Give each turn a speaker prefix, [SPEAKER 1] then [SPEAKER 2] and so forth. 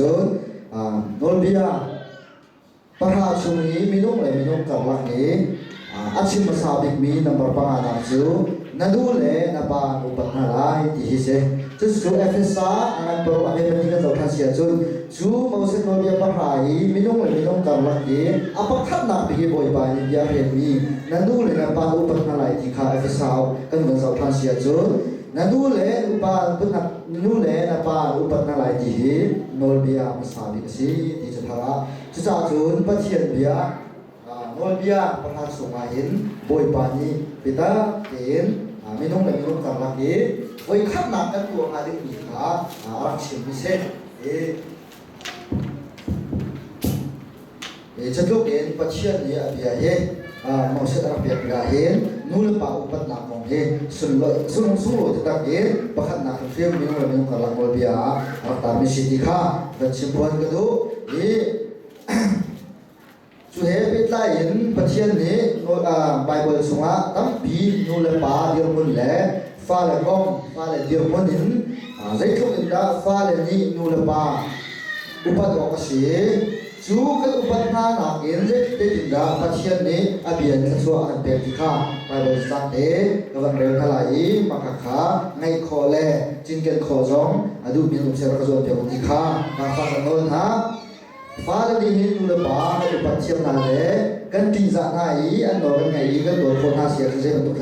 [SPEAKER 1] จูโนเบียปะหาชุมีมีน้องเลยมีน้องกับลักนี้อาชิมสาบิกมีนับปะงานาจูนัดูเลยนับปะอุปนาลายที่ฮิเซจูจูเอฟเอสอาอันปรอันเป็นที่กันเราทันเสียจูมาอุเซโนเบียปะหาอีมีน้องเลยมีน้องกับลักนี้อาปะขัดนับปีบ่อยไปนี่ยาเห็นมีนัดูเลยนับปะอุปนาลายที่ข้าเอฟเอสอากันเราทันเสียจูนัดูเลยอุปนานูเลยนับปะอุปนาลายที่โนเบียมาสาบิกสิที่จะทาระจะจ่าจูนปะเทียนเบียโนเบียปะหาสุมาเห็นบ่อยไปนี่ปิตาเห็นมีน้องเลยมีน้องกับลักนี้โอ้ยขัดนับกันตัวอาดิมีขารักชิมพิเศษจะยกเห็นปะเทียนนี่เบียเฮมองเสดรับเบียกาเห็นนู่นป่าอุปนักมองเฮสุนโลจะตักเห็นปะขัดนักเฟียมีน้องเลยมีน้องกับลักโนเบียรักตามิสิติขาเป็นชิมพวนกันดูจูเฮปิดไลน์ปะเทียนนี้ไบเบิลสงะตั้งปีนูเลปาเดียวมุนเล่ฟ้าเลกองฟ้าเลเดียวมุนินใจทุกอินดาฟ้าเลนี้นูเลปาอุปดอกสีจูกันอุปนาหนักเอ็นเล็กเต็มอินดาปะเทียนนี้อภิญญาสัวอันเปติค่ะไบเบิลสังเกวันเรียนทลายมักขาไงคอเล่จินเกนคอจงอดูมีนุเสรกจวนเปียติค่ะมาฟังกันโน้นฮะฟ้าเลนี้นูเลปาอุปเทียนนั่นเล่กันตีจากไหนอันโน้นไงกันตัวคนหาเสียงเสียงตุก